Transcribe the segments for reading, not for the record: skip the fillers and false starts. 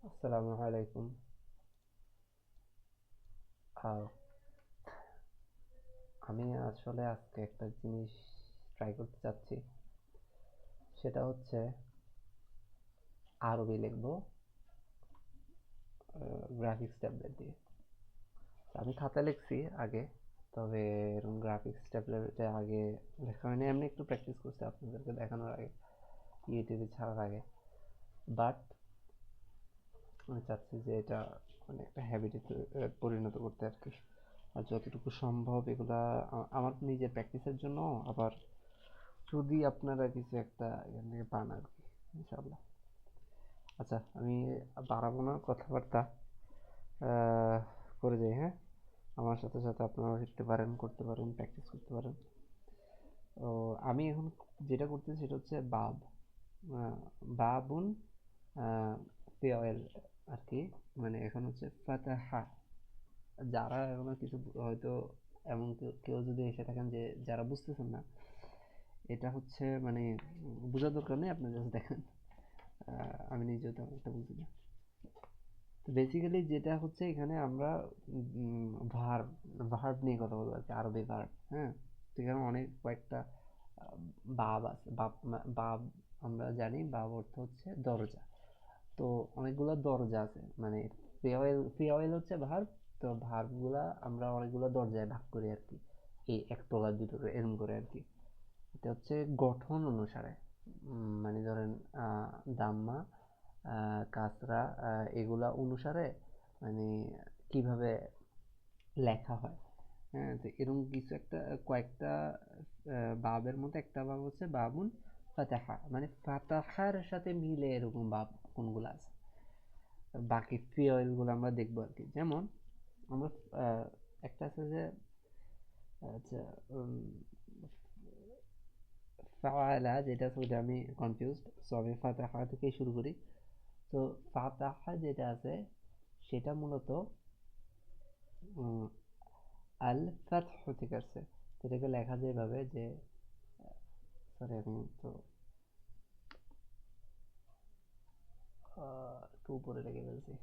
আসসালামু আলাইকুম। আহ, আমি আসলে আজকে একটা জিনিস ট্রাই করতে চাচ্ছি। সেটা হচ্ছে আরবি লিখবো গ্রাফিক্স ট্যাবলেট দিয়ে। আমি খাতা লিখছি আগে, তবে এরকম গ্রাফিক্স ট্যাবলেটে আগে লেখা হয়নি। এমনি একটু প্র্যাকটিস করছি আপনাদেরকে দেখানোর আগে, ইউটিউবে ছাড়ার আগে। বাট আমি চাচ্ছি যে এটা মানে একটা হ্যাবিটে পরিণত করতে আর কি। আর যতটুকু সম্ভব এগুলা আমার নিজের প্র্যাকটিসের জন্য, আবার যদি আপনারা কিছু একটা এখান থেকে পান আর কি, ইনশাল্লাহ। আচ্ছা, আমি বাড়াবো না কথাবার্তা, আহ, করে যাই। হ্যাঁ, আমার সাথে সাথে আপনারাও শিখতে পারেন, করতে পারেন, প্র্যাকটিস করতে পারেন। তো আমি এখন যেটা করতেছি সেটা হচ্ছে আহ, বাবুন ফেওয়েল আর কি। মানে এখন হচ্ছে ফাতাহা। যারা এখনো কিছু হয়তো এমন কেউ কেউ যদি এসে থাকেন যে যারা বুঝতেছেন না, এটা হচ্ছে মানে বোঝার দরকার নেই, আপনি জাস্ট দেখেন। আমি নিজেও তেমন একটা বুঝি না। তো বেসিক্যালি যেটা হচ্ছে এখানে আমরা ভার্ব ভার্ব নিয়ে কথা বলবো আর কি, আরবি ভার্ব। হ্যাঁ, তো এখানে অনেক কয়েকটা বাব আছে। বাব আমরা জানি, বাব অর্থ হচ্ছে দরজা। তো অনেকগুলো দরজা আছে, মানে ফিওয়েল হচ্ছে ভার্ব। তো ভার্বগুলা আমরা অনেকগুলো দরজায় ভাগ করি আর কি, এই একতলা দুটো করে এরম করে আর কি। এটা হচ্ছে গঠন অনুসারে। মানে ধরেন আহ, দাম্মা, কাসরা, এগুলা অনুসারে মানে কিভাবে লেখা হয়। হ্যাঁ, তো এরকম কিছু একটা কয়েকটা বাবের মধ্যে একটা বাব হচ্ছে বাবুন ফাতাহা, মানে ফাতাহার সাথে মিলে এরকম বাব কোনগুলো আছে। বাকি ফিওয়েল গুলো আমরা দেখবো আর কি। যেমন আমরা আহ, একটা আছে যে, আচ্ছা, ফাআলা যেটা আছে ওটা আমি কনফিউজড, সো আমি ফাতাহা থেকেই শুরু করি। তো ফাতাহা যেটা আছে সেটা মূলত উম, আল ফাতহ থেকে আসছে। তো এটাকে লেখা যায় এভাবে যে, সরি আমি তো একটু উপরে লেগে ফেলছি।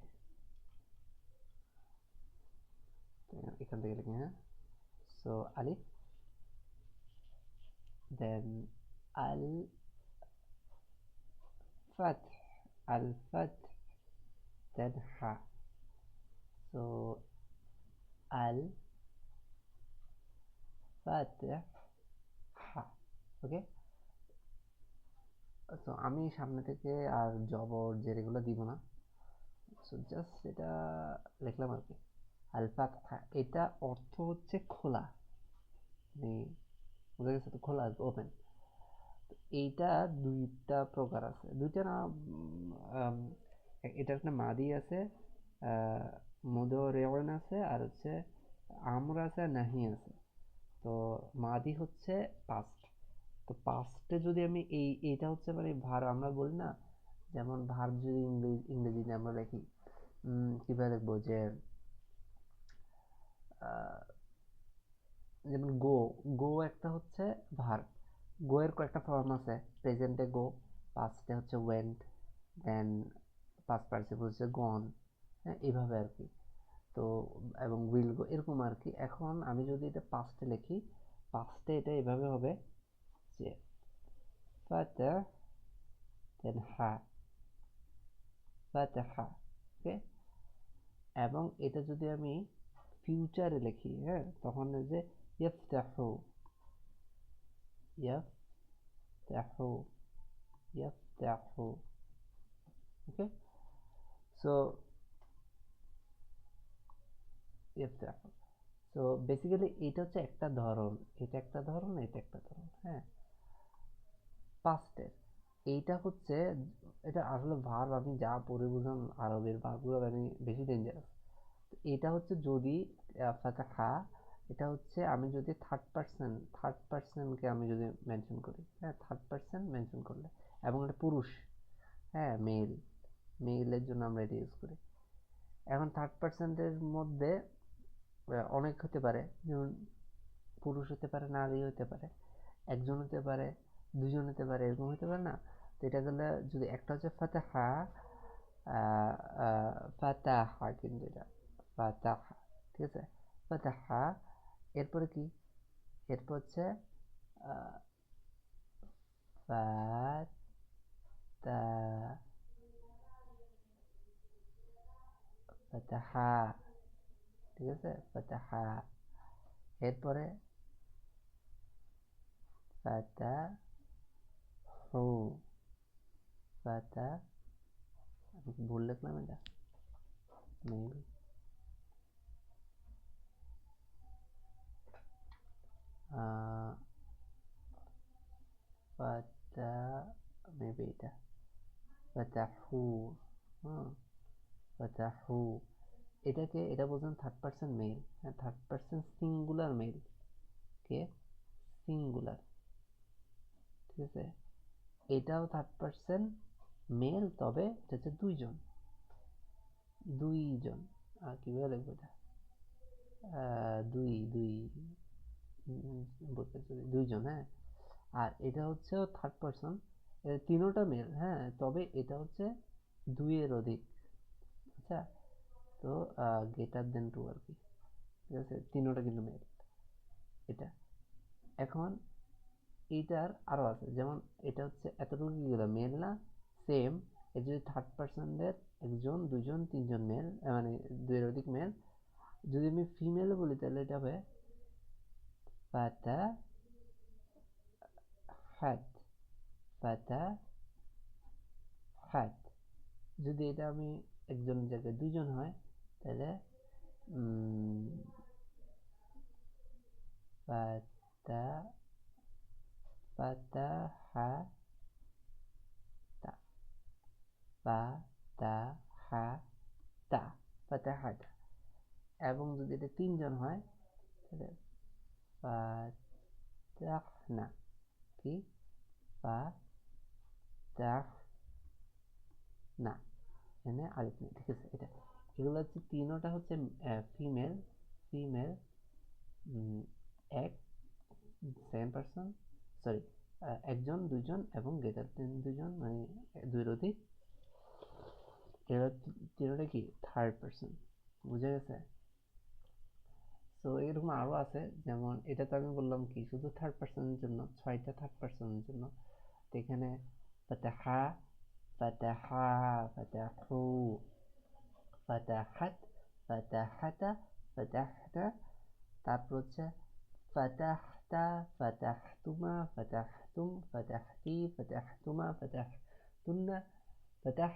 তো এখান থেকে লিখি, হ্যাঁ। সো আলিফ, দেন আল ফাতহ, আল ফাতহ, দেন হা। সো আল ফাতহ হা। ওকে। তো আমি সামনে থেকে আর জবর জের এগুলো দিব না। সো জাস্ট এটা লিখলাম আর কি। আল ফাতহা, এটা অর্থ হচ্ছে খোলা, মানে বোঝা গেছে তো, খোলা, ওপেন। এইটা দুইটা প্রকার আছে, দুইটা না, এটার একটা মাদি আছে, মুদরিউন আছে, আর হচ্ছে আমর আছে আর নাহি আছে। তো মাদি হচ্ছে পাস্ট। তো পাস্টে যদি আমি এইটা হচ্ছে মানে ভার আমরা বলি না, যেমন ভার যদি ইংরেজিতে আমরা লিখি, কিভাবে লিখবো যে আহ, যেমন গো, গো একটা হচ্ছে ভার। গো এর কয়েকটা ফর্ম আছে। প্রেজেন্টে গো, পাস্টে হচ্ছে ওয়েন্ট, দেন পাস্ট পার্টিসিপল হচ্ছে গন। হ্যাঁ, এইভাবে আর কি। তো এবং উইল গো এরকম আর কি। এখন আমি যদি এটা পাস্টে লিখি, পাস্টে এটা এভাবে হবে যে ফাতা, দেন হা, ফাতাহা। ওকে। এবং এটা যদি আমি ফিউচারে লিখি, হ্যাঁ, তখন এই যে ইয়াফতাহু, ইয়াফতাহু, ইয়াফতাহু। ওকে। সো ইয়াফতাহু। সো বেসিক্যালি এটা হচ্ছে একটা ধরন, এটা একটা ধরন, এটা একটা ধরন। হ্যাঁ, পাস্টের এইটা হচ্ছে, এটা আসলে ভার্ব আমি যা পড়ে বুঝলাম, আরবের ভার্বগুলো মানে বেশি ডেঞ্জারাস। এটা হচ্ছে যদি ফাতাহা, এটা হচ্ছে আমি যদি থার্ড পার্সনকে আমি যদি মেনশন করি, হ্যাঁ, থার্ড পার্সন মেনশন করলে, এবং এটা পুরুষ, হ্যাঁ, মেইলের জন্য আমরা এটা ইউজ করি। এখন থার্ড পার্সেন্টের মধ্যে অনেক হতে পারে, যেমন পুরুষ হতে পারে, নারী হতে পারে, একজন হতে পারে, দুজন হতে পারে, এরকম হতে পারে না। তো এটা গেলে যদি একটা হচ্ছে ফাতেহা, ফাতাহা, কিন্তু এটা ফাতাহা, ঠিক আছে। ফাতাহা, এরপরে কি, এরপর হচ্ছে ফাতাহা, ঠিক আছে, ফাতাহা। এরপরে ফাতাহু, ফাতা, আমি কি ভুল লিখলাম এটা মেবি, ফাতা, মেবি এটা ফাতাহু, হুম, ফাতাহু। এটাকে, এটা বলছেন থার্ড পার্সন মেল, হ্যাঁ, থার্ড পার্সন সিঙ্গুলার মেল, কে সিঙ্গুলার, ঠিক আছে। এটাও থার্ড পার্সন মেল, তবে এটা হচ্ছে দুইজন, দুইজন, কিভাবে লিখবো এটা, দুই দুই বলতে দুইজন, হ্যাঁ। আর এটা হচ্ছে থার্ড পার্সন, তিনোটা মেল, হ্যাঁ, তবে এটা হচ্ছে দুইয়ের অধিক, আচ্ছা। তো গ্রেটার দেন টু আর কি, ঠিক আছে, তিনোটা কিন্তু মেল এটা। এখন এইটার আরো আছে, যেমন এটা হচ্ছে এতটুকু কি গেল মেল না, সেম। এর যদি থার্ড পার্সনের একজন, দুজন, তিনজন মেল, মানে দুইয়ের অধিক মেল, যদি আমি ফিমেল বলি তাহলে এটা হবে ফাতা হাত, ফাতা হাত। যদি এটা আমি একজনের জায়গায় দুইজন হয় তাহলে ফাতা, ফাতা হা তা, ফাতা হা তা, ফাতা হাত। এবং যদি এটা তিনজন হয় তাহলে ফাতাহনা, কি ফাতাহনা, এখানে আলিফ নেই, ঠিক আছে। এটা, এগুলো হচ্ছে তিনোটা হচ্ছে ফিমেল, ফিমেল, এক, সেকেন্ড পার্সন, সরি, একজন, দুইজন এবং গ্রেটার দেন দুইজন, মানে দুইয়ের অধিক, এরা তিনোটা কি থার্ড পার্সন, বুঝে গেছে। তো এরকম আরো আছে, যেমন এটা তো আমি বললাম কি শুধু থার্ড পার্সনের জন্য, 6টা থার্ড পার্সনের জন্য। তো এখানে ফাতাহা, ফাতাহা, ফাতাহু, ফাতাহাত, ফাতাহাতা, ফাতাহতা। তারপর হচ্ছে ফাতাহতা, ফাতাহতুমা, ফাতাহতুম, ফাতাহতি, ফাতাহতুমা, ফাতাহতুন্না, ফাতাহ,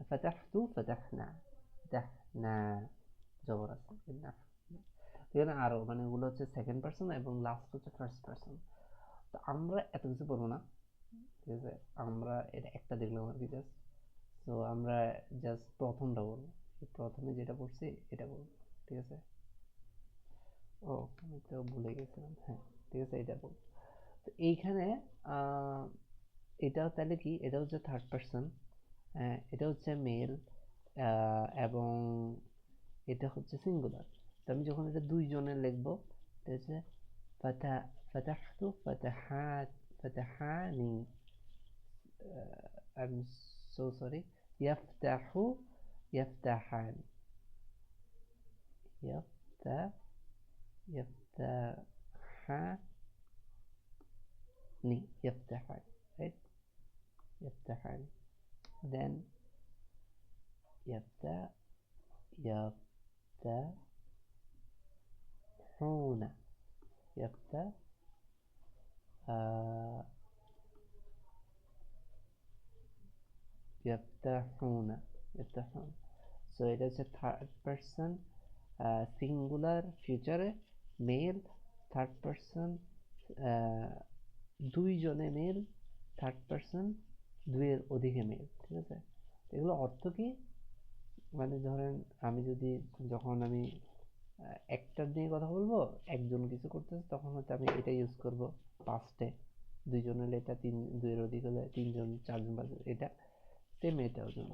ফাতাহতু, ফাতাহনা, ফাতাহনা, জবর আছে এখানে আরো, মানে ওগুলো হচ্ছে সেকেন্ড পার্সন এবং লাস্ট হচ্ছে ফার্স্ট পার্সন। তো আমরা এত কিছু বলবো না, ঠিক আছে, আমরা এটা একটা দেখলাম আর কি জাস্ট। তো আমরা জাস্ট প্রথমটা বলবো, প্রথমে যেটা পড়ছি এটা বলবো, ঠিক আছে। ও, আমি তো ভুলে গেছিলাম, হ্যাঁ, ঠিক আছে, এটা বলবো। তো এইখানে এটা তাহলে কি, এটা হচ্ছে থার্ড পার্সন, এটা হচ্ছে মেল, এবং এটা হচ্ছে সিঙ্গুলার। তো আমি যখন এটা দুইজনের লিখবো, এটা হচ্ছে ফাতা, ফাতাহতু, ফাতাহাত, ফাতাহানি, আই এম সো সরি, ইয়াফতাহু, ইয়াফতাহানি, ইয়াফতা, ইয়াফতাহানি, ইয়াফতাহানি, রাইট, ইয়াফতাহানি, দেন ইয়াফতা, ইয়াফতাহুনা, ইয়াফতা, ইয়াফতাহুনা, ইয়াফতাহুনা। সো এটা হচ্ছে থার্ড পার্সন সিঙ্গুলার ফিউচারে মেল, থার্ড পার্সন দুইজনে মেল, থার্ড পার্সন দুইয়ের অধিকে মেল, ঠিক আছে। এগুলো অর্থ কি, মানে ধরেন আমি যদি, যখন আমি একটার নিয়ে কথা বলবো, একজন কিছু করতেছে, তখন হয়তো আমি এটা ইউজ করব পাস্টে, দুইজন হলে এটা, তিন, দুইয়ের অধিক হলে তিনজন, চারজন, পাঁচজন, এটা সেম এটাও জন্য।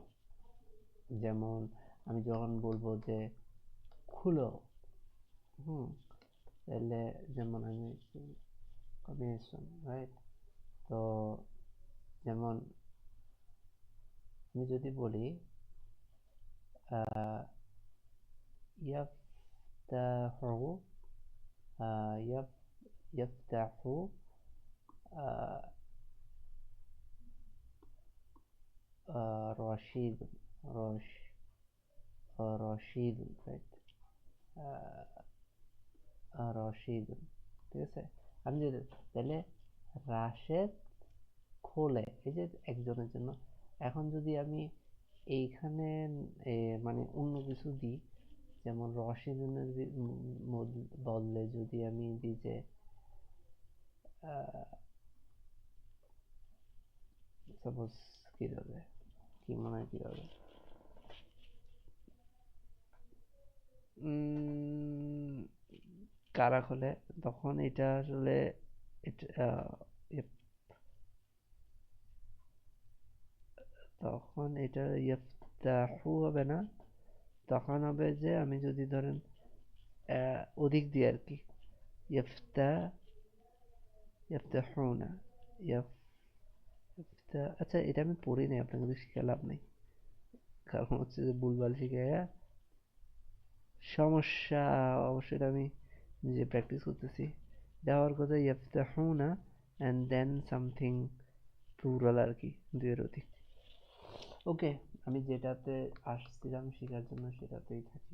যেমন আমি যখন বলবো যে খুলো, তাহলে যেমন আমি কম্বিনেশন, রাইট। তো যেমন আমি যদি বলি ইয়াফতাহু ইয়াফতাহু রশিদ রশিদ রাইট রশিদ, ঠিক আছে। আমি যদি তাহলে রাশেদ খোলে, এই যে একজনের জন্য। এখন যদি আমি এইখানে মানে অন্য কিছু দিই, যেমন রশিদের বদলে যদি আমি দিই যে সাপোজ কি হবে, কি মনে হয় কি হবে, কারা খোলে, তখন এটা আসলে তখন এটা ইফতাহু হবে না, তখন হবে যে আমি যদি ধরেন ওদিক দিয়ে আর কি, ইফতাহুনা আচ্ছা এটা আমি পড়ি নাই, আপনাকে কিন্তু শিখে লাভ নেই, কারণ হচ্ছে যে ভুলভাল শিখে সমস্যা। অবশ্যই আমি নিজে প্র্যাকটিস করতেছি। দেওয়ার কথা ইফতাহুনা অ্যান্ড দেন সামথিং প্লুরাল আর কি, দুইয়ের অধিক। ওকে, আমি যেটাতে আসছিলাম শেখার জন্য সেটাতেই থাকি।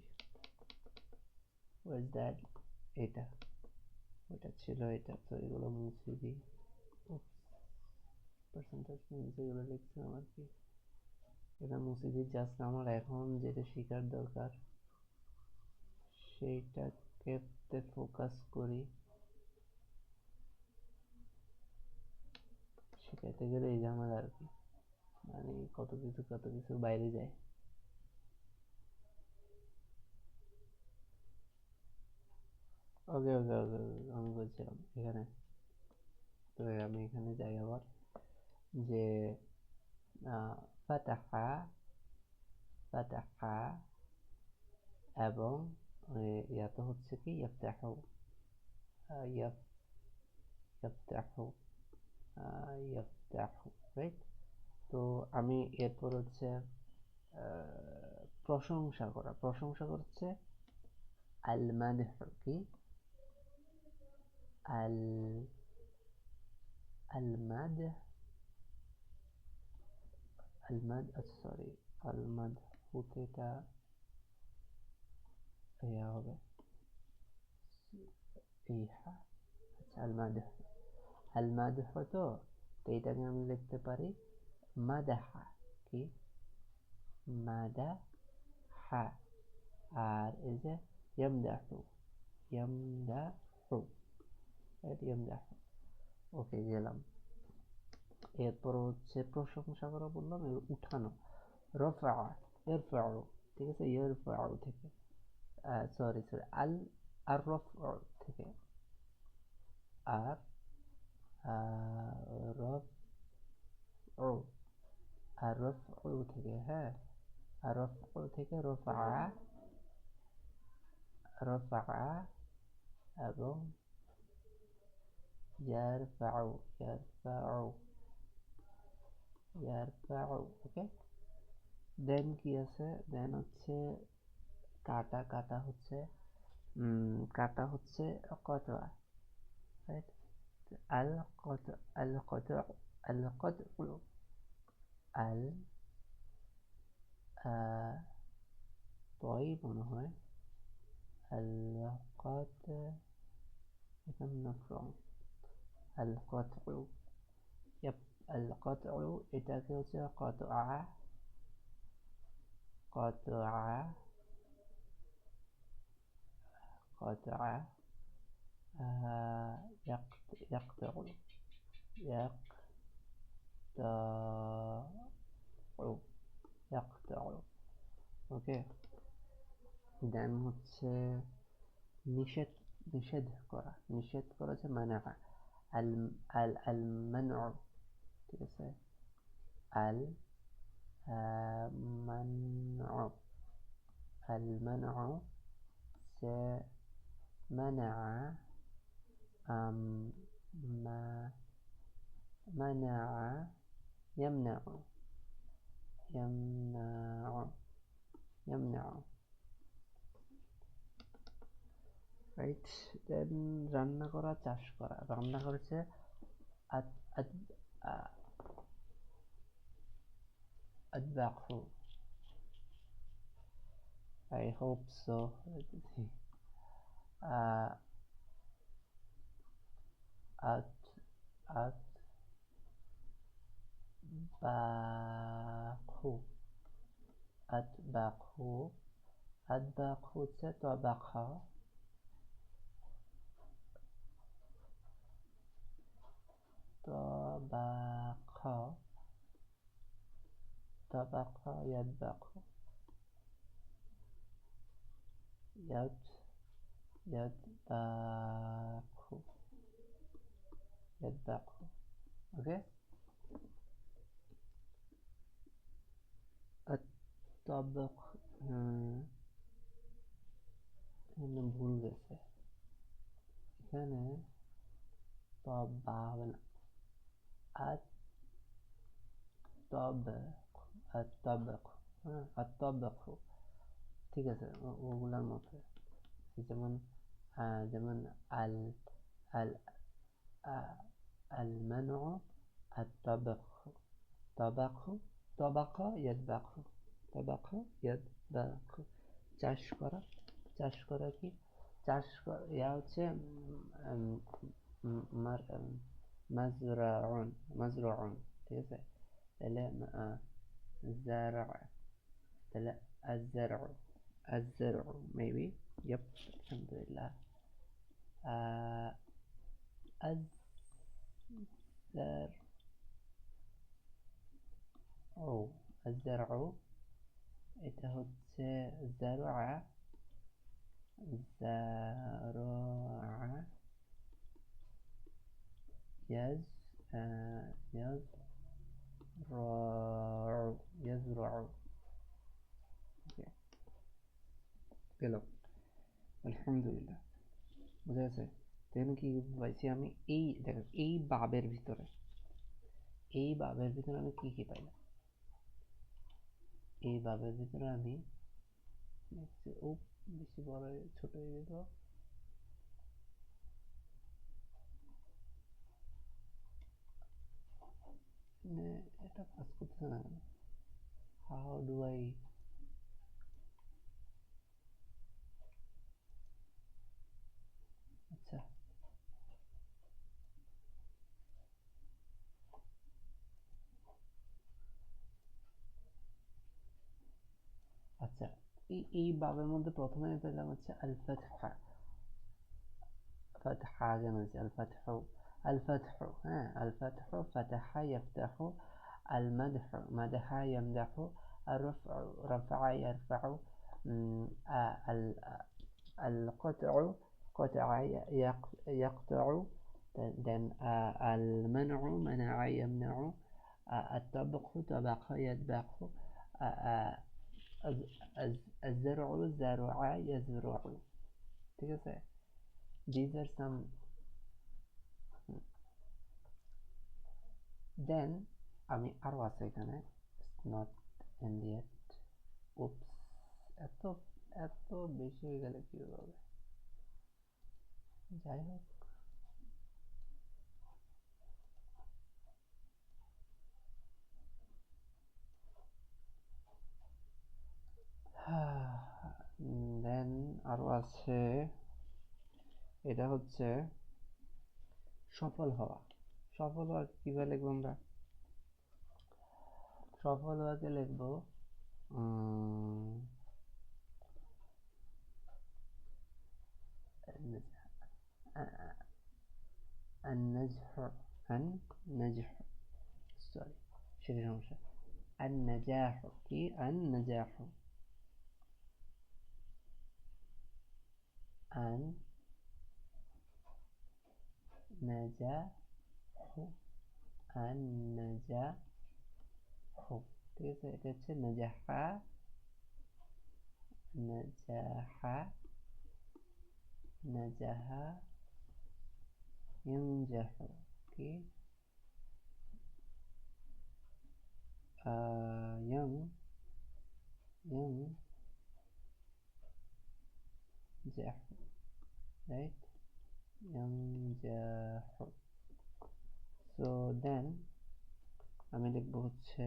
ওয়াজ দ্যাট, এটা ওটা ছিল এটা, তো এগুলো মুছে দিই। পার্সেন্টেজ মিনস এগুলো লিখছিলাম আর কি, এটা মুছে দিই। জাস্ট আমার এখন যেটা শেখার দরকার সেইটাকে ফোকাস করি। শেখাতে গেলে এই ঝামেলা আর কি, মানে কত কিছুর বাইরে যায়। ওকে ওকে ওকে, আমি বলছিলাম এখানে, তো আমি এখানে যাই আবার, যে ফাতাহা ফাতাহা এবং ইয়াতে হচ্ছে কি ইয়াফতাহু ইয়াফতাহু ইয়াফতাহু, রাইট। তো আমি এরপর হচ্ছে প্রশংসা করছে আল মাদহ, কি আল আল মাদহ সরি, আল মাদহুতে এটা ইয়া হবে ইহা। আচ্ছা, আল মাদহ তো এইটাকে আমি লিখতে পারি মাদাহা, কি মাদাহা। আর এই যে ইয়ামদাহু ইয়ামদাহু, ইয়ামদাহু। ওকে, গেলাম। এরপর হচ্ছে প্রশংসা করা বললাম, উঠানো রফা ইরফাউ, ঠিক আছে, ইরফাউ থেকে সরি আল আর রফউ থেকে, আর রফউ আর রফউ থেকে, হ্যাঁ, আর রফউ থেকে রফা এবং ইয়ারফাউ, ওকে। দেন কি আছে, দেন হচ্ছে কাটা হচ্ছে কতয়া, রাইট। আল কত আল কত আল কত আল তয় মনে হয় আল কত, এখানে নট রং, আল কত, আল কত, এটাকে হচ্ছে قطع يقطع يقطع ওকে। দেন হচ্ছে নিষেধ নিষেধ করা হচ্ছে মানা, আল আল আল মানউ, ঠিক আছে, আল মানউ আল মানউ সে মানা মানা ইয়ামনাউ ইয়ামনাউ, রাইট। দেন রান্না করা, চাষ করা। রান্না করেছে আদ আদ আদবাহু, I hope so. At atbaqu, atbaqu, atbaqu হচ্ছে তবাখা, তবাখা, তবাখা ইয়াদবাখু, ইয়াদবাখু, ইয়াদবাখু। ওকে, তবখ, এখানে ভুল গেছে, এখানে তবা হবে না, আত্তাবাখ, হ্যাঁ আত্তাবাখ, ঠিক আছে, ওগুলার মতো। যেমন যেমন আল আল আল মানউ আত্তাবাখ, তাবাখ, তাবাখ ইয়াদবাখ, তাবাখ ইয়াদবাখ। চাষ করা, চাষ করা কি, চাষ করা ইয়া হচ্ছে মাজরাউন, মাজরাউন, ঠিক আছে। তাহলে জারা, তাহলে আজ-জারউ, আজ-জারউ মেবি, ইয়াপ, আলহামদুলিল্লাহ। আজ-জারউ, আজ-জারউ এটা হচ্ছে জারআ, জারআ, ইয়াজরাউ, ইয়াজরাউ। ওকে, গেল, আলহামদুলিল্লাহ। বুঝা গেছে? তাহলে কি পাইছি আমি? এই দেখেন, এই বাবের ভিতরে, এই বাবের ভিতরে আমি কি কি পাইলাম? এই বাবের ভিতরে আমি বেশি বড় ছোট হয়ে যেত, এটা কাজ করতেছে না কেন? হাউ ডু আই, আচ্ছা আচ্ছা, এই বাবের মধ্যে প্রথমে আমি পেলাম হচ্ছে আল ফাতহা, ফাতহা কেন হচ্ছে আল ফাতহু, আল ফাতহু, হ্যাঁ আল ফাতহু, ফাতাহা ইয়াফতাহু, আল মাদহু, মাদাহা ইয়ামদাহু, আর রফউ, রাফআ ইয়ারফাউ, আল কতউ, কতআ ইয়াকতউ, দেন আল মানউ, মানাআ ইয়ামনাউ, الطبخ طبخ يطبخ، الزرع زرع يزرع، ঠিক আছে। these are some, then আমি আরো আছে এখানে, not in yet, oops, এত এত বেশি হয়ে গেলে কি হবে, যাই হোক। দেন আরো আছে, এটা হচ্ছে সফল হওয়া। সফল হওয়া কিভাবে লিখবো আমরা? সফল হওয়াকে লিখবো النجح، النجح، سوري সেটা সমস্যা। النجاح কি, النجاح، النجاح، النجاح، ঠিক আছে। এটা হচ্ছে নাজাহা, নাজাহা, নাজাহা, ইয়ানজাহু কি, ইয়াং, ইয়াং, জাহু, রাইট? ইয়ানজাহু। সো দেন আমি লিখবো হচ্ছে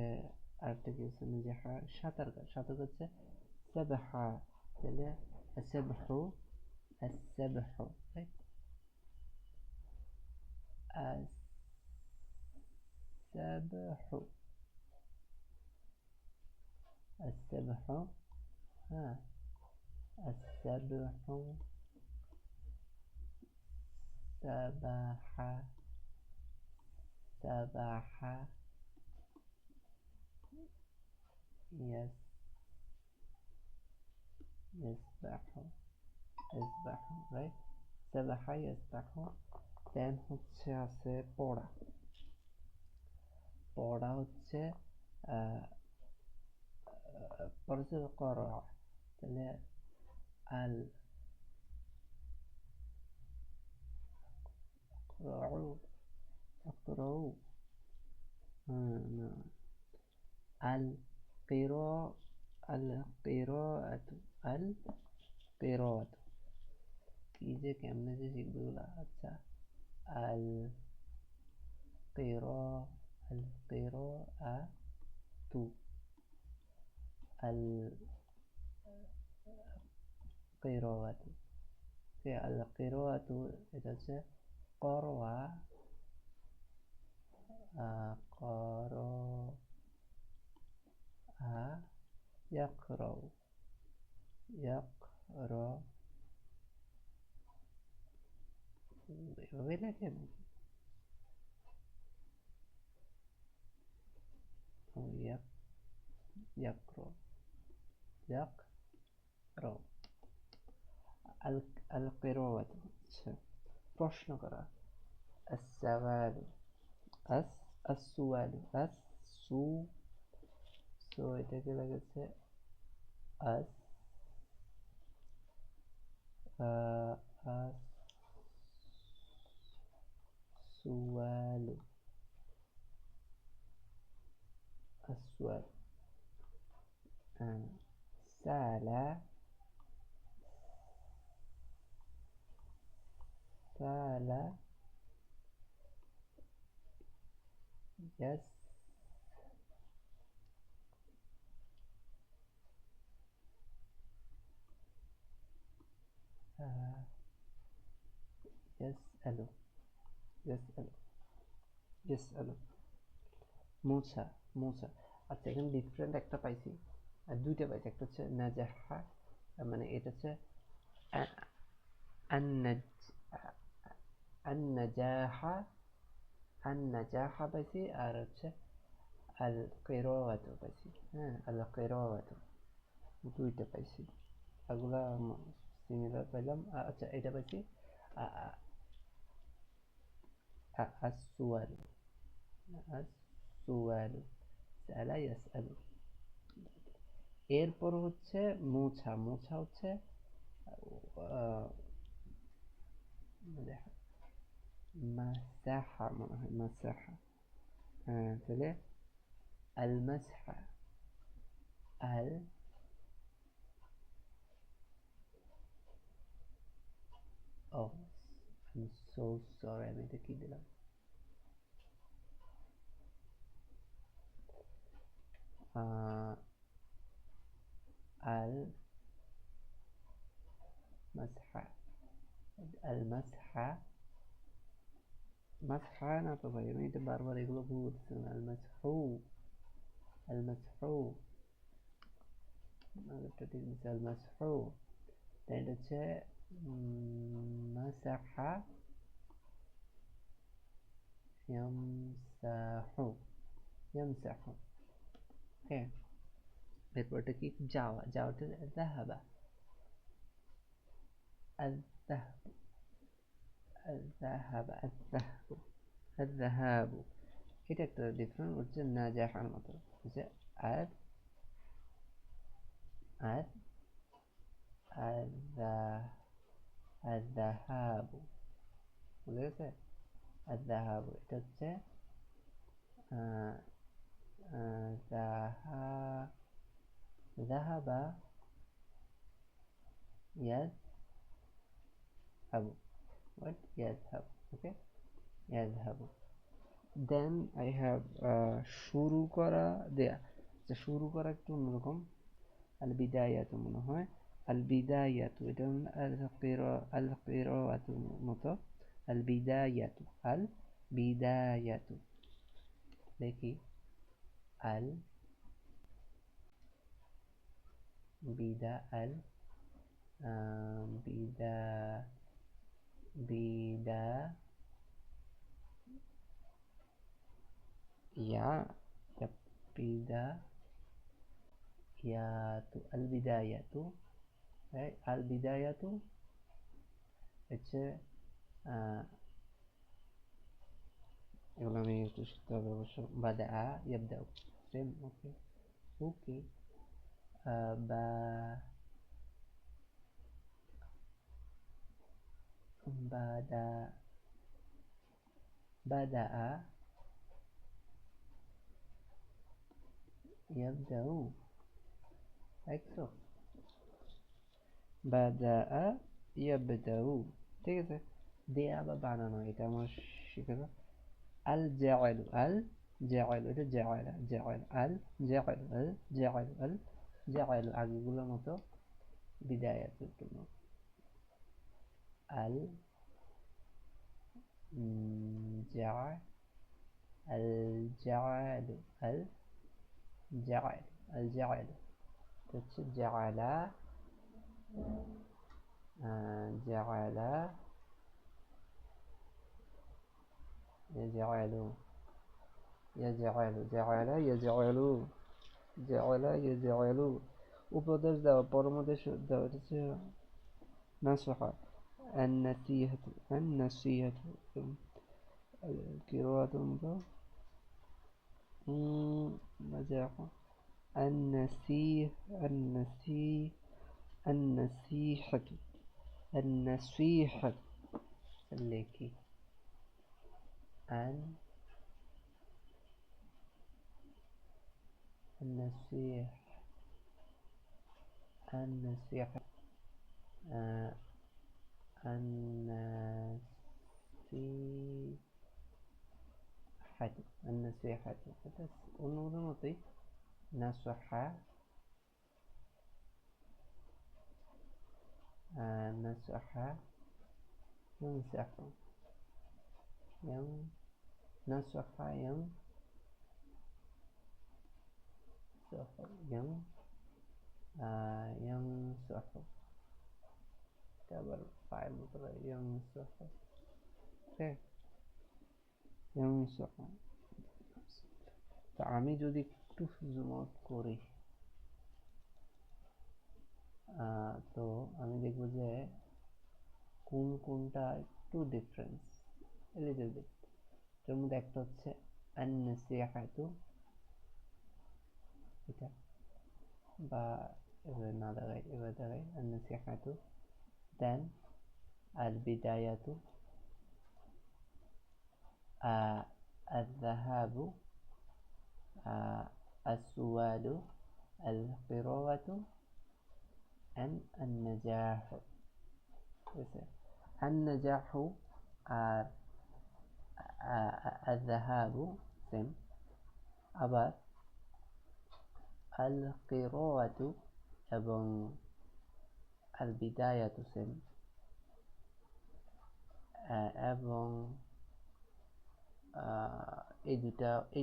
আরেকটা কি হচ্ছে নাজাহা, সাঁতার কাটা। সাঁতার হচ্ছে সাবাহা, তাহলে আসাবহু, আসাবহু, রাইট? আসাবহু, আসাবহু, হ্যাঁ, আসাবহু, সাবাহা, সাবাহা, ইয়াস, ইয়াসবাহু, ইয়াসবাহু, রাইট? সাবাহা ইয়াসবাহু। দেন হচ্ছে আছে পড়া। পড়া হচ্ছে পড়া হচ্ছে করা, তাহলে আল রাউ, আকরাউ, না, আল কিরা, আল কিরাআতু, আল কিরাআতু। কি যে কেমনে যে শিখবে ওগুলা। আচ্ছা, আল কিরা, আল কিরাআতু, আল কিরাআতু। আল কিরাআতু এটা হচ্ছে করওয়া, করআ, ইয়াকরাউ, ইয়াকরা, এভাবে লেখে নাকি? ইয়াকরা, ইয়াকরা, আল আল কিরাআতু হচ্ছে প্রশ্ন করা। আসসাওয়ালু, আসসুয়ালু, সু, সো এটাকে লাগাচ্ছে আস, আসসুয়ালু, আসসুয়াল। সালা, সালা, ইয়াস, ইয়াসআলু, ইয়াসআলু, ইয়াসআলু। মুছা, মুছা। আচ্ছা, এখানে ডিফারেন্ট একটা পাইছি আর দুইটা পাইছি। একটা হচ্ছে নাজাহা, মানে এটা হচ্ছে আন্নাজাহা, আন্নাজাহা পাইছি, আর হচ্ছে আল কিরাআতু পাইছি। হ্যাঁ, আল কিরাআতু দুইটা পাইছি। এগুলা সিমিলার পাইলাম। আচ্ছা, এটা পাইছি আসসুয়ালু, আসসুয়ালু, সালা ইয়াসআলু। এরপর হচ্ছে মোছা। মোছা হচ্ছে মাসাহা, মনে হয় মাসাহা। হ্যাঁ, তাহলে আল মাসহা, আল, ও আই এম সো সরি, আমি এটা কি দিলাম? আল মাসহা, আল মাসহা, মাসহা না তো ভাই, আমি এটা বারবার এগুলো ভুল করতেছি। আল মাসহু, আল মাসহু, আগেরটা ঠিক আছে। আল মাসহু, তাই এটা হচ্ছে মাসাহা, ইয়ামসাহু, ইয়ামসাহু। ওকে, এরপরটা কি? যাওয়া। যাওয়াটা যাহাবা, الذهب، الذهب، الذهب، الذهاب। এটা একটা ডিফারেন্ট হচ্ছে নাজাহার মতো, হচ্ছে আর আর আযাহাবু, বুঝে গেছে? আযাহাবু এটা হচ্ছে যাহাবা, ইয়াযহাবু, yazhabu. What? Yazhabu. Okay, yazhabu. Then I have শুরু করা দেয়া, আচ্ছা শুরু করা একটু অন্যরকম। আল বিদায়াতু মনে হয়, আল বিদায়াতু এটা আল কিরাআতু মতো। আল বিদায়াতু, আল বিদায়াতু দেখি, আল বিদা আল বিদা বিদা ইয়া বিদা ইয়াতু, আল বিদায়াতু, আল বিদায়াতু হচ্ছে এগুলো আমি একটু শিখতে হবে অবশ্য। বাদা ইয়াবদাউ সেম। ওকে ওকে বা বাদা বাদা ইয়াবদাউ, একশো বাদা ইয়াবদাউ, ঠিক আছে। দেয়া বা বানানো এটা আমার শিখে দাও। আল জাআলু, আল জাআলু এটা জাআলা, জাআল আল জাআলু, আল জাআলু, আল জাআলু আগেগুলোর মতো বিদায়াতের জন্য আল জা আল জাআলু, আল জাআল, আল জাআলু হচ্ছে জাআলা, জাআলা ইয়াজআলু, ইয়াজআলু জাআলা ইয়াজআলু, জাআলা ইয়াজআলু। উপদেশ দেওয়া, পরামর্শ দেওয়া, এটা হচ্ছে নাসহা। النصيحة، النصيحة القراءة نجاح. النصيحة النصيحة لكي النصيحة النصيحة النصيحة অন্যগুলোর মতোই নাসহা, নাসহা ينصح نصح ينصح আবার ফাইল মতো ينصح, ينصح। তো আমি যদি একটু জুম আউট করি তো আমি দেখব যে কোনটা একটু ডিফারেন্স লিটল বিট। এর মধ্যে একটা হচ্ছে আন-নাসিহাতু, এটা বা এভাবে না দাঁড়ায়, এভাবে দাঁড়ায় আন-নাসিহাতু। দেন আল বিদায়াতু, الذهاب، السؤال، القراءة and النجاح. النجاح আর الذهاب সেম, আবার আল কিরাআতু এবং আল বিদায়াতু সেম, এবং এই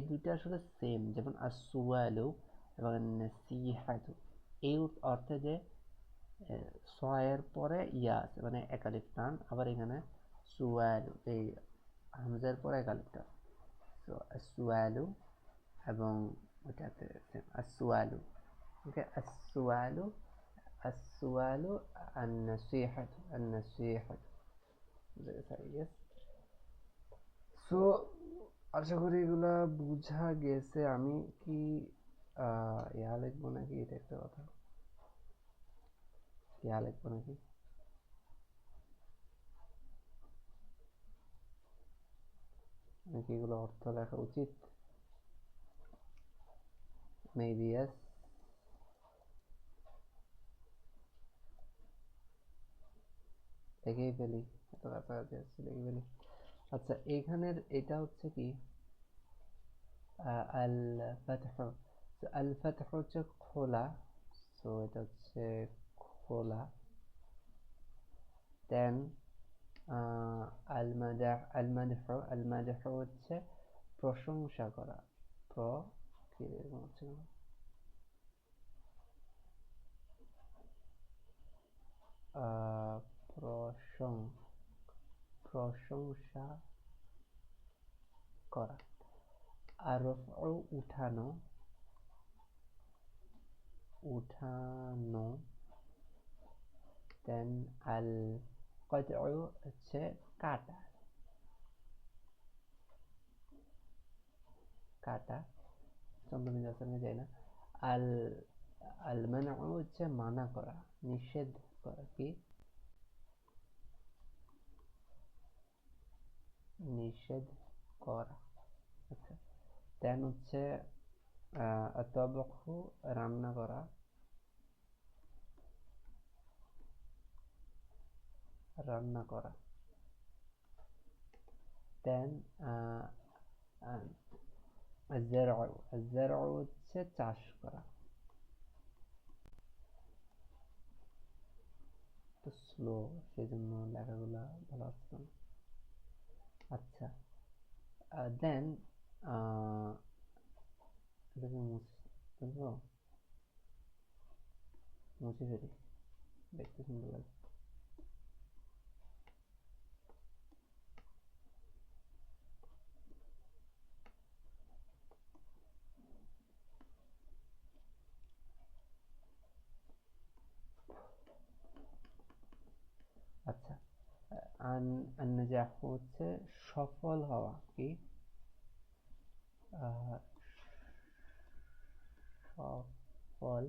দুইটা আসলে সেম। যেমন as-su'alu এবং an-nasihatu, এই অর্থে যে সয়ের পরে ইয়া আছে মানে একালিফ টান, আবার এখানে সুয়ালু এই হামজার পরে একালিফ টান। সো as-su'alu এবং ওটাতে same as-su'alu। Okay as-su'alu, as-su'alu an-nasihatu, an-nasihatu। Yes. So আশা করি এগুলা বুঝা গেছে। আমি কি ইয়া লিখবো নাকি, এটা একটা কথা, ইয়া লিখবো নাকি, নাকি এগুলো অর্থ লেখা উচিত? Maybe yes. দেখেই ফেলি, এত কাছাকাছি আসছে, দেখে ফেলি। আচ্ছা, এইখানের এটা হচ্ছে কি আল ফাতহ। আল ফাতহ হচ্ছে খোলা, সো এটা হচ্ছে খোলা। দেন আল মাদাহ, আল মাদহ, আল মাদহ হচ্ছে প্রশংসা করা। প্র কি এরকম হচ্ছে না? প্রশং প্রশংসা করা। আর রফউ উঠানো, উঠানো। দেন আল কতউ হচ্ছে কাটা, কাটা। চন্দ্রমী যাচানে যায় না। আল আল মানউ হচ্ছে মানা করা, নিষেধ করা। কি? নিষেধ করা। আচ্ছা, দেন হচ্ছে আতাবাখু রান্না করা, রান্না করা। দেন আয-যারউ, আয-যারউ হচ্ছে চাষ করা। তো স্লো, সেজন্য লেখাগুলা ভালো আসছে না। আচ্ছা, দেন এটাকে বুঝবো, মুছে ফেলি, দেখতে সুন্দর লাগে। আচ্ছা, আন-নাজাহ হচ্ছে সফল হওয়া। কি? আহ, সফল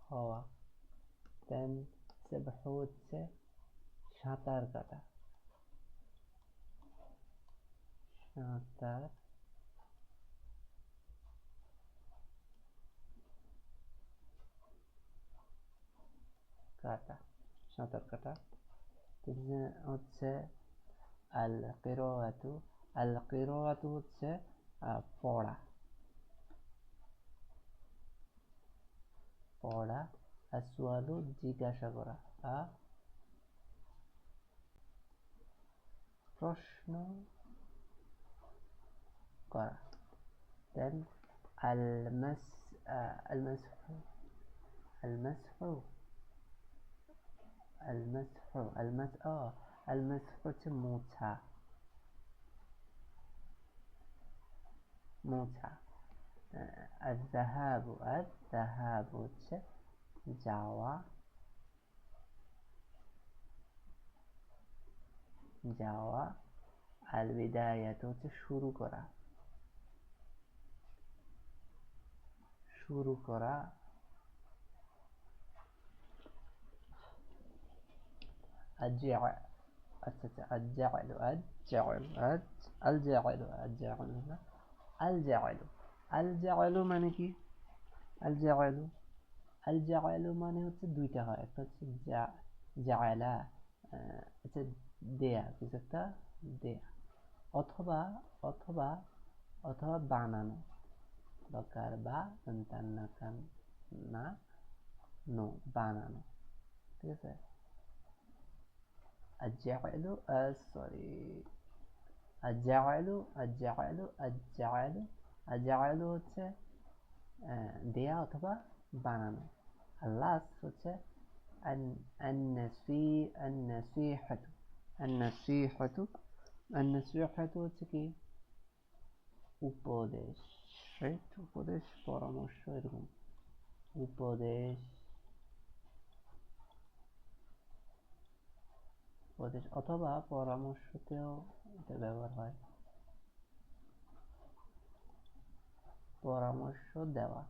হওয়া। দেন সাবাহ হচ্ছে সাঁতার কাটা, সাঁতার কাটা, সাঁতার কাটা। হচ্ছে আল কিরাআতু, আল কিরাআতু হচ্ছে পড়া, পড়া। আসওয়ালু জিজ্ঞাসা করা, প্রশ্ন করা। দেন আল মাস, আল মাসহু, আল মাসহু, আল মাসহু, আল মাস আল মাসহু হচ্ছে মোছা, মোছা। আয-যাহাবু, আয-যাহাবু হচ্ছে যাওয়া, যাওয়া। আল বিদায়াতু হচ্ছে শুরু করা, শুরু করা। আচ্ছা আচ্ছা, আল-জা'লু, আল-জা'লু, আল-জা'লু, আল-জা'লু না, আল-জা'লু। আল-জা'লু মানে কি? আল-জা'লু, আল-জা'লু মানে হচ্ছে দুইটা হয়, একটা হচ্ছে জা'লা, হচ্ছে দেয়া, কিছু একটা দেয়া, অথবা অথবা অথবা বানানো, দরকার বা তান্না কান না, নো, বানানো। ঠিক আছে। আজ-জা'লু, সরি, আজ-জা'লু, আজ-জা'লু, আজ-জা'লু, আজ-জা'লু হচ্ছে দেয়া অথবা বানানো। আর লাস্ট হচ্ছে আন-নাসিহাতু, আন-নাসিহাতু, আন-নাসিহাতু হচ্ছে কি? উপদেশ, রাইট? উপদেশ, পরামর্শ, এরকম। উপদেশ, উপদেশ অথবা পরামর্শতেও এটা ব্যবহার হয়, পরামর্শ দেওয়া।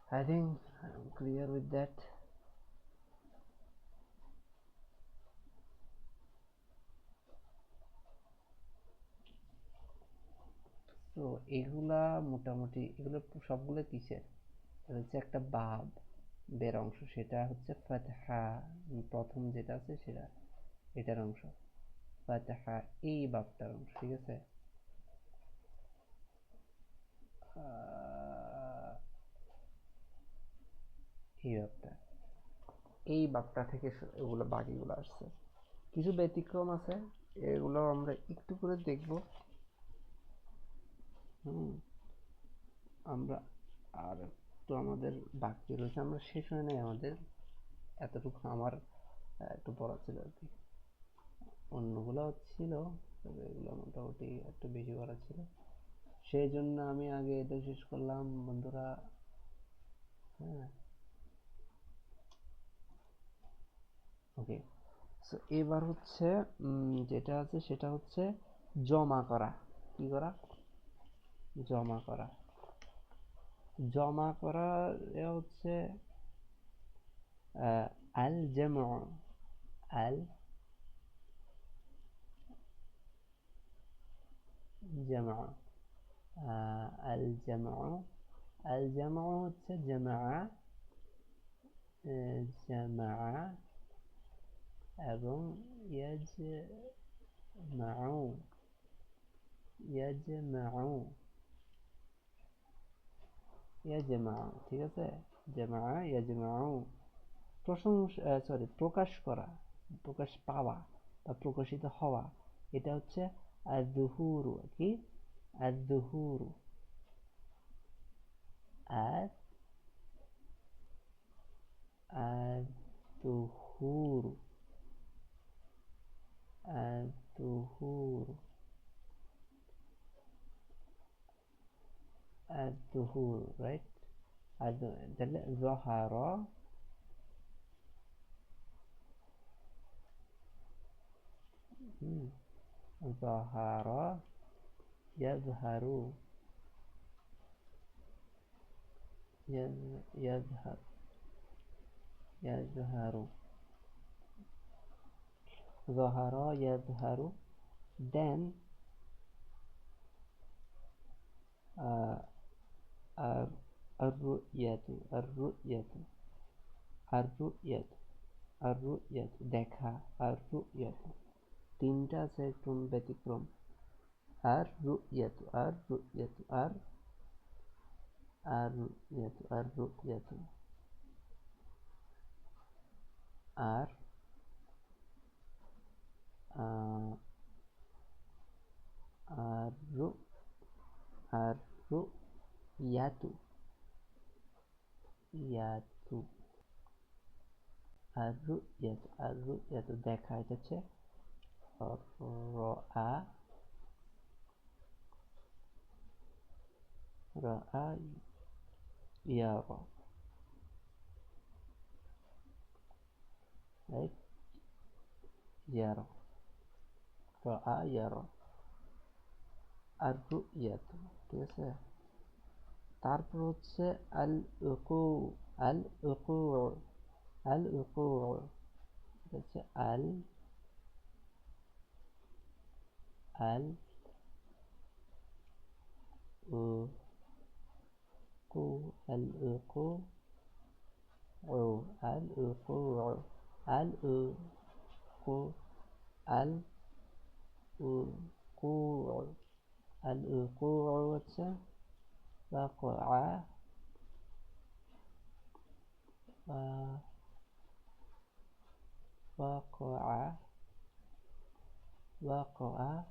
I think I'm clear with that. তো এগুলা মোটামুটি, এগুলো সবগুলো কিসের? এটা হচ্ছে একটা বাব বের অংশ, সেটা হচ্ছে ফাতহা। প্রথম যেটা আছে সেটা এটার অংশ ফাতহা, এই বাবটার অংশ, ঠিক আছে। এই বাবটা, এই বাবটা থেকে এগুলো বাকিগুলো আসছে। কিছু ব্যতিক্রম আছে, এগুলো আমরা একটু করে দেখব। আমরা আর একটু আমাদের বাকি রয়েছে, আমরা শেষ হয় নাই আমাদের, এতটুকু আমার একটু পড়া ছিল আর কি। অন্যগুলো ছিল, তবে এগুলো মোটামুটি একটু বেশি করা ছিল, সেই জন্য আমি আগে এটা শেষ করলাম বন্ধুরা। হ্যাঁ, ওকে। সো এবার হচ্ছে যেটা আছে সেটা হচ্ছে জমা করা। কি করা? জমা করা। জমা করা হচ্ছে আল জামু। আল জামু। আল জামু। আল জামু হচ্ছে জামা, জামা এবং ইয়াজমাউ। ইয়াজমাউ, ইয়াজমাউ, ঠিক আছে। জামা ইয়াজমাউ, প্রকাশ করা, প্রকাশ পাওয়া বা প্রকাশিত হওয়া, এটা হচ্ছে আয-যুহুরু। কি? আয-যুহুরু। আয-যুহুরু। আয-যুহুরু। আয-যুহুরু, রাইট। তাহলে যহারা, যহারা, ইয়াযহারু, ইয়াযহার, ইয়াযহারু, যহারা, ইয়াযহারু। দেন আর-রু'য়াতু, আর-রু'য়াতু, আর-রু'য়াতু, আর-রু'য়াতু, দেখা। আর-রু'য়াতু, তিনটা আছে একটু ব্যতিক্রম। আর-রু'য়াতু, আর-রু'য়াতু, আর-রু'য়াতু, আর-রু'য়াতু, আর আর-রু, আর-রু'য়াতু, ইয়াতু, আর-রু'য়াতু, আর-রু'য়াতু, দেখা। এটা হচ্ছে রআ, রআ, ইয়ারা, রাইট। ইয়ারা, রআ, ইয়ারা, আর-রু'য়াতু, ঠিক আছে। তারপর হচ্ছে আল উকু, আল উকু, আল উকু, এটা হচ্ছে আল, আল উকু, আল উকু, আল উকু, আল উকু, আল উকু, আল উকু হচ্ছে ওয়াকআ, ওয়াকআ, ওয়াকআ,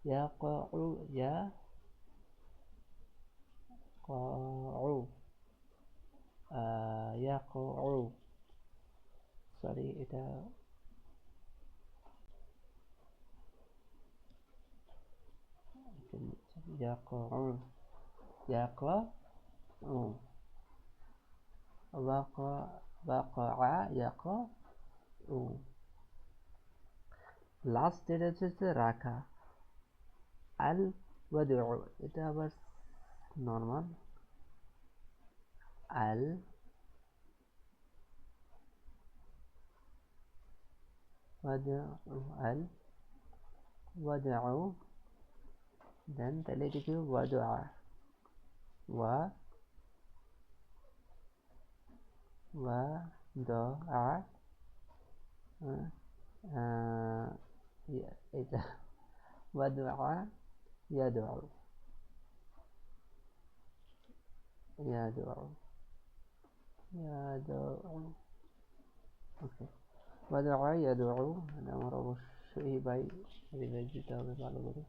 ইয়াকউ, ইয়াকউ, ইয়াকউ, সরি এটা ইয়াকউ, ইয়াকউ, ওয়াকআ, ওয়াকআ, ইয়াকউ। লাস্ট যেটা হচ্ছে রাখা, আল ওয়াদউ, এটা আবার নর্মাল। আল ওয়াদউ, আল ওয়াদউ, দেন তাহলে এটা কি ওয়াদআ, ওয়া ওয়া দ আ এটা ওয়া দ আ ইয়াদউ ইয়াদউ ইয়াদউ ওকে ওয়া দ আ ইয়াদউ আমার অবশ্যই ভাই রিভাইজ দিতে হবে ভালো করে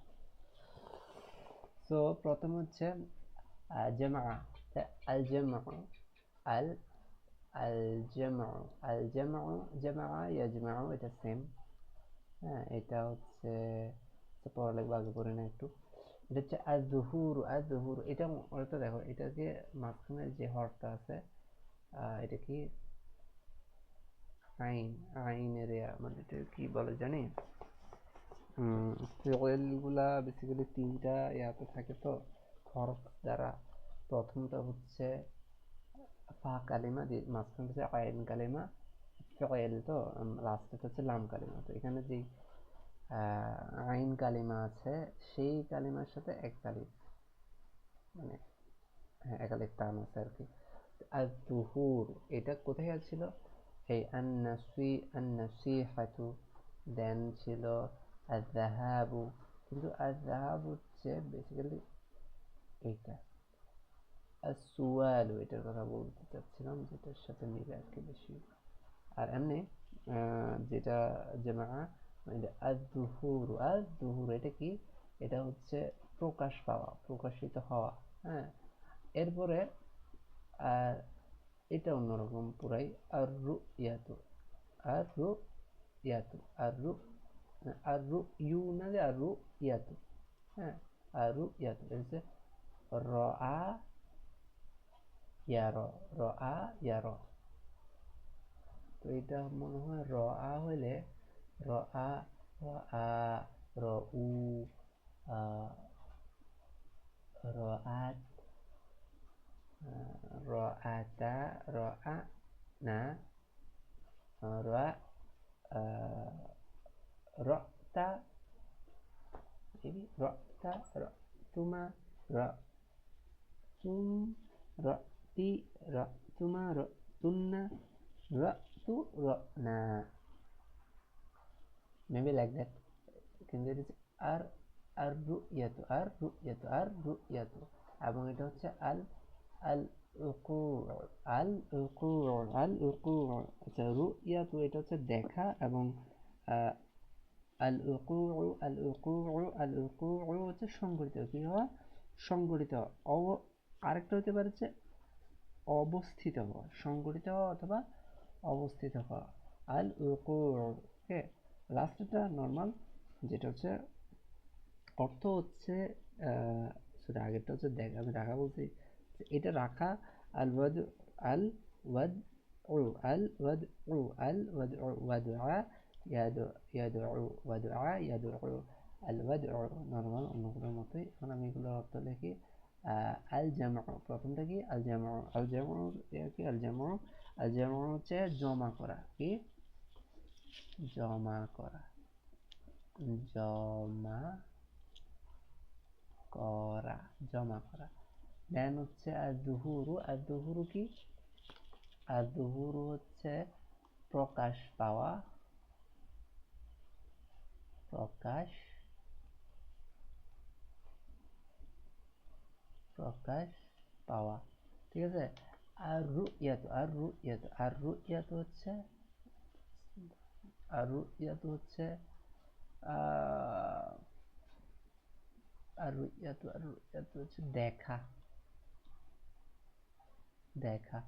সো প্রথম হচ্ছে জামা আল জামা আল আল জামা আল জামা জামা ইয়াজমাউ এটা সেম হ্যাঁ এটা হচ্ছে পড়ালেখা আগে পড়ে না একটু এটা হচ্ছে আজ-জুহুর এটা তো দেখো এটাকে মাঝখানে যে হরফটা আছে এটা কি আইনের মানে এটা কি বলে জানি ফিউলগুলা বেসিক্যালি তিনটা ইয়াতে থাকে তো হরফ দ্বারা প্রথমটা হচ্ছে ফা কালিমা মাঝখানটা হচ্ছে আইন কালিমা ফিউল তো লাস্টটা হচ্ছে লাম কালিমা তো এখানে যেই আইন কালিমা আছে সেই কালিমার সাথে এক কালিমা মানে হ্যাঁ একালিক টান আছে আর কি আজ-জুহুর এটা কোথায় ছিল এই আন-নাসিহাতু দেন ছিল আজ-যাহাবু কিন্তু আজ-যাহাবু হচ্ছে বেসিক্যালি এইটা as-সুয়ালু এটার কথা বলতে চাচ্ছিলাম যেটার সাথে মিলে আর কি বেশি আর এমনি যেটা জামা মানে আজ-জুহুর এটা কি এটা হচ্ছে প্রকাশ পাওয়া প্রকাশিত হওয়া হ্যাঁ এরপরে এটা অন্যরকম পুরাই আর রু ইয়াতু আর রু ইয়াতু আর রু আর রু ইউ না যে আর রু ইয়াতু হ্যাঁ আর রু ইয়াতু এটা হচ্ছে র আ ইয়ার র আ ইয়ার তো এটা মনে হয় র আ হইলে র আ র আ র উ র আত র আতা র আ না র রক্তা ini ra'ta ra'tuma ra'tum ra'ti ra'tuma ra'tunna ra'tu ra'na maybe like that কিন্তু এটা হচ্ছে আর রুইয়াতু আর রুইয়াতু এবং এটা হচ্ছে আল আল উকু আল উকু আচ্ছা রুইয়াতু এটা হচ্ছে দেখা এবং আল-উকু হচ্ছে সংঘটিত কি হওয়া সংঘটিত হওয়া আরেকটা হতে পারে হচ্ছে অবস্থিত হওয়া সংঘটিত হওয়া অথবা অবস্থিত হওয়া আল-উকু ওকে লাস্টটা নর্মাল যেটা হচ্ছে অর্থ হচ্ছে সেটা আগেরটা হচ্ছে দেখ আমি রাখা বলছি এটা রাখা আল ওয়াদ আল ওয়াদ উ আল ওয়াদ উ আল ওয়াদ ওয়াদআ ইয়াদউ ওয়াদআ ইয়াদউ আল ওয়াদউ নরমাল অন্যগুলোর মতোই এখন আমি এগুলোর অর্থ লিখি আল জামা প্রথমটা কি আল জামা কি আল জামা হচ্ছে জমা করা কি জমা করা জমা করা দেন হচ্ছে আর-জুহুরু কি আর-জুহুরু হচ্ছে প্রকাশ পাওয়া ঠিক আছে আর-রুইয়াতু হচ্ছে দেখা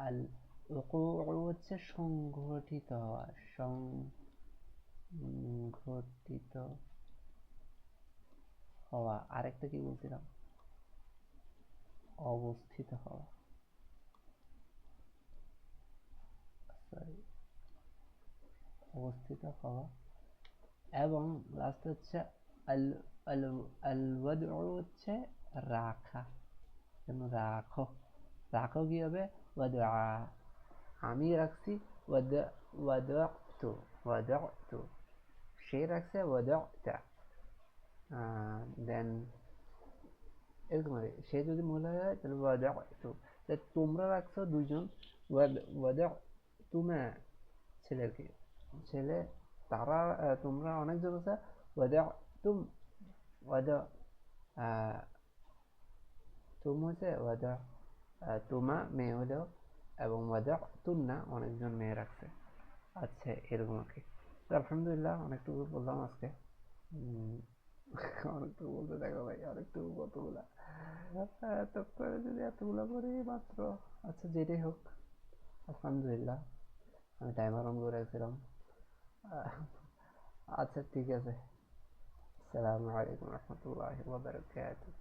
আল উকু হচ্ছে সংঘটিত হওয়া আরেকটা কি বলছিলাম অবস্থিত হওয়া এবং লাস্ট হচ্ছে আল আল আল ওয়াদউ হচ্ছে রাখা যেন রাখো কি হবে ওয়াদআ আমি রাখছি ওয়াদআতু সে রাখছে ওয়াদআতা দেন এরকম সে যদি মহিলা হয় তাহলে ওয়াদআতু তোমরা রাখছো দুইজন, ওয়াদা তুমা ছেলের কি ছেলে, তারা তোমরা অনেকজন আছে, ওয়াদা তুম, ওয়াদা তুম হচ্ছে ওয়াদা, তুমা মেয়ে হলেও, এবং ওয়াদা তুন্না অনেকজন মেয়ে রাখছে। আচ্ছা, এরকম আর কি। তো আলহামদুলিল্লাহ অনেকটুকু বললাম আজকে। উম, অনেকটুকু বলতে দেখো ভাই, অনেকটুকু কতগুলা, তো করে যদি এতগুলা করি মাত্র। আচ্ছা, যেটাই হোক, আলহামদুলিল্লাহ আমি টাইমার অন করে রাখছিলাম। আহ, আচ্ছা ঠিক আছে। আসসালামু আলাইকুম রহমতুল্লাহি ওয়া বারাকাতুহু।